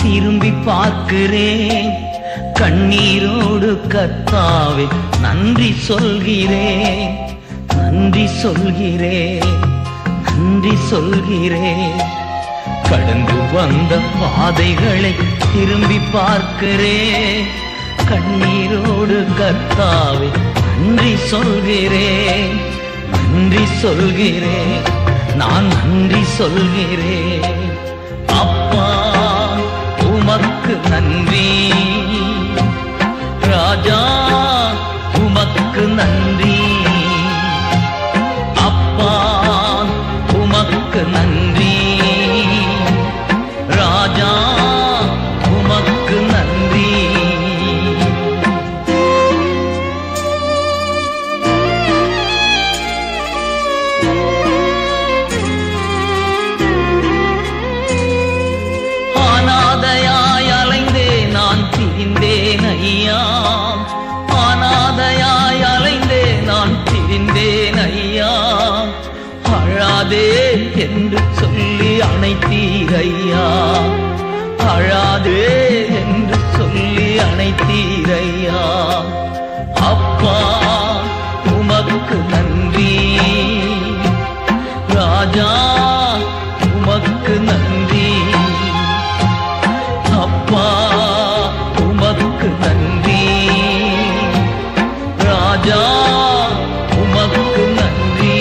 திரும்பி பார்க்கிறேன். கண்ணீரோடு கர்த்தாவே நன்றி சொல்கிறேன், நன்றி சொல்கிறேன், நன்றி சொல்கிறேன். கடந்து வந்த பாதைகளை திரும்பி பார்க்கிறேன். கண்ணீரோடு கர்த்தாவே நன்றி சொல்கிறேன், நன்றி சொல்கிறேன், நான் நன்றி சொல்கிறேன். அப்பா உமக்கு நன்றி, ராஜா உமக்கு நன்றி. அப்பா உமக்கு நன்றி, ராஜா உமக்கு நன்றி. அனாதையாய் அலைந்தே நான் திரிந்தேன் ஐயா, அனாதையாய் அலைந்தே நான் திரிந்தேன் ஐயா. அழாதே என்று சொல்லி அணைத்தீர் ஐயா, அழாதே என்று சொல்லி அணைத்தீர் ஐயா. அப்பா உமக்கு நன்றி, ராஜா உமக்கு நன்றி. அப்பா உமக்கு நன்றி, ராஜா உமக்கு நன்றி.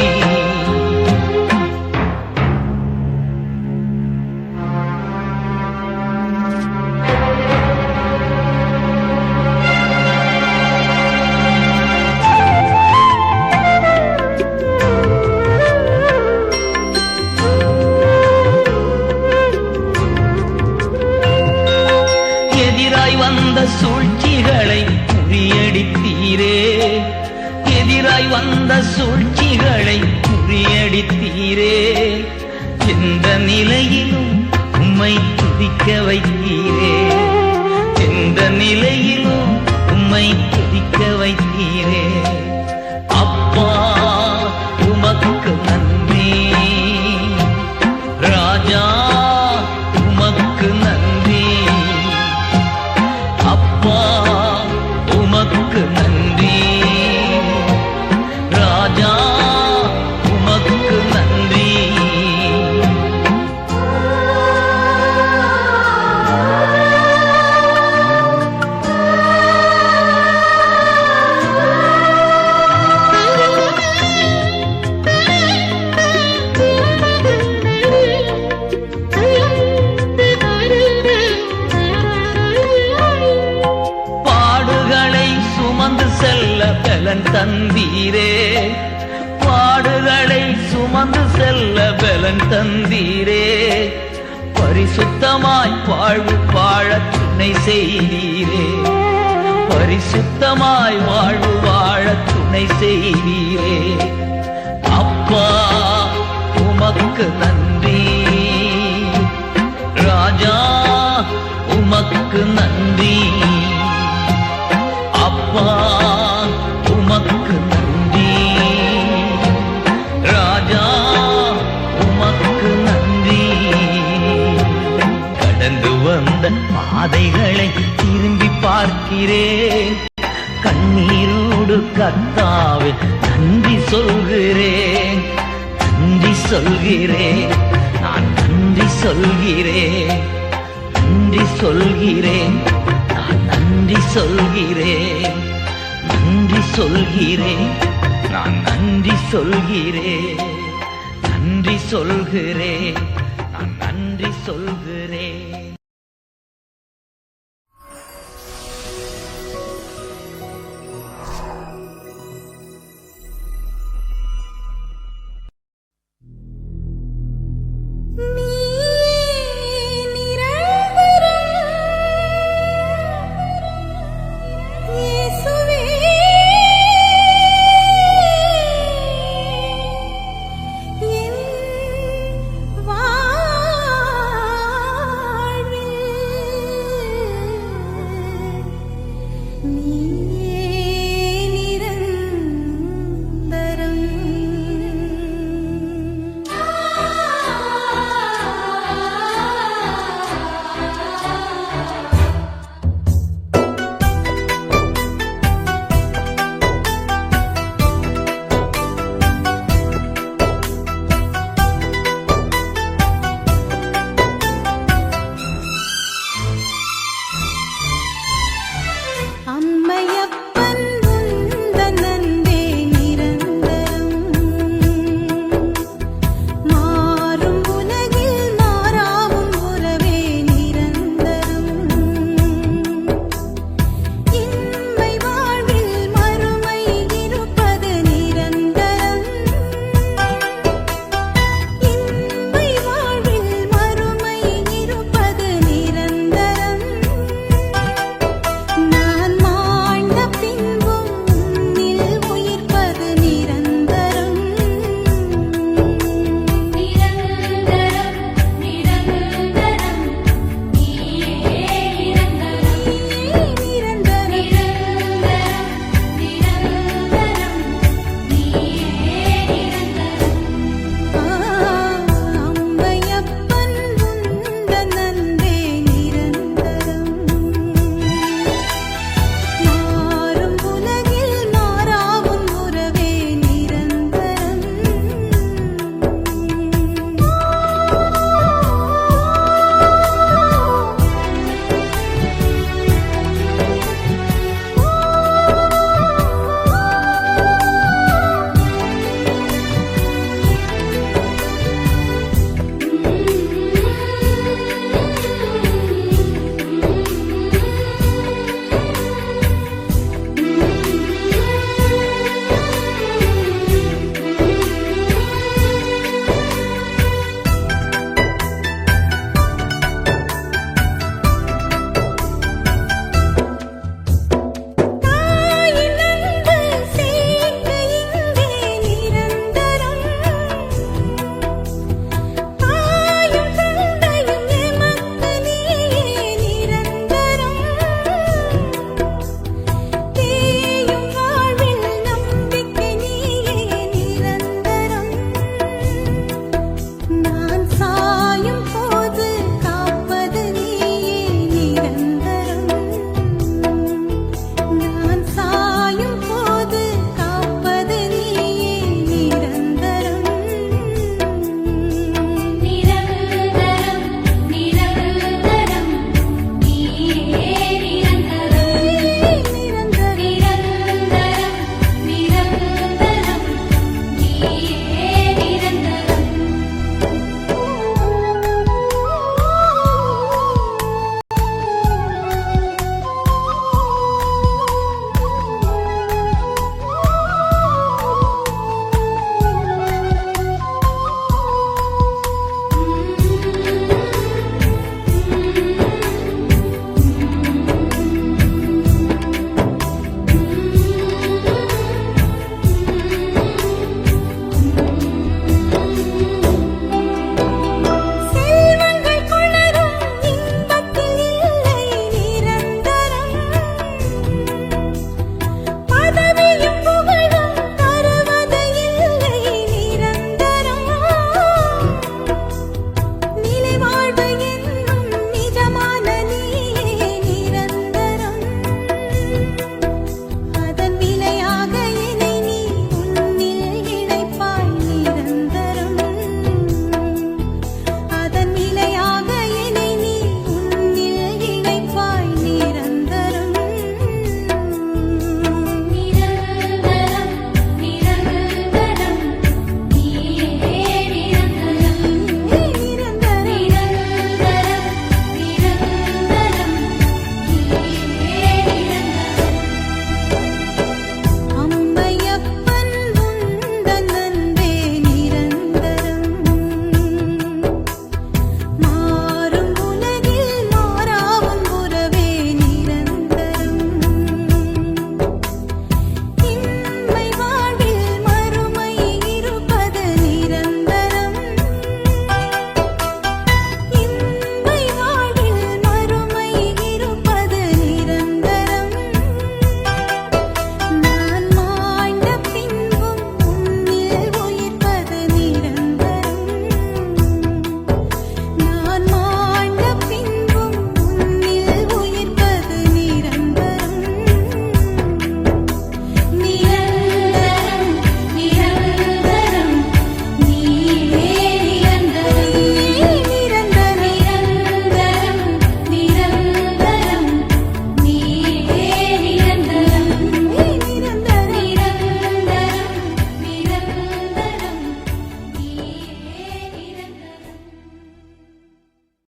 எதிராய் வந்த சூழ்ச்சிகளை முறியடித்தீரே, எதிராய் வந்த சூழ்ச்சிகளை முறியடித்தீரே. எந்த நிலையிலும் உம்மை துதிக்க வைத்தீரே, எந்த நிலையிலும் உம்மை துதிக்க வைத்தீரே. அப்பா உமக்கு நன்றி, ராஜா உமக்கு நன்றி. அப்பா உமக்கு நன்றி, ராஜா உமக்கு நன்றி. சுமந்து செல்ல பலன் தந்தீரே, பாடுகளை சுமந்து செல்ல பலன் தந்தீரே. பரிசுத்தமாய் வாழ்வு வாழ துணை செய்தீரே, பரிசுத்தமாய் வாழ்வு வாழ துணை செய்தீரே. அப்பா உமக்கு நன்றி, ராஜா உமக்கு நன்றி. அப்பா உமக்கு நன்றி, ராஜா உமக்கு நன்றி. கடந்து வந்த பாதைகளை திரும்பி பார்க்கிறேன். கண்ணீரோடு கர்த்தாவே நன்றி சொல்கிறேன், நன்றி சொல்கிறேன், நான் நன்றி சொல்கிறேன், நன்றி சொல்கிறேன், நன்றி சொல்கிறேன், நன்றி சொல்கிறேன், நான் நன்றி சொல்கிறேன், நன்றி சொல்கிறேன், நான் நன்றி சொல்கிறேன்.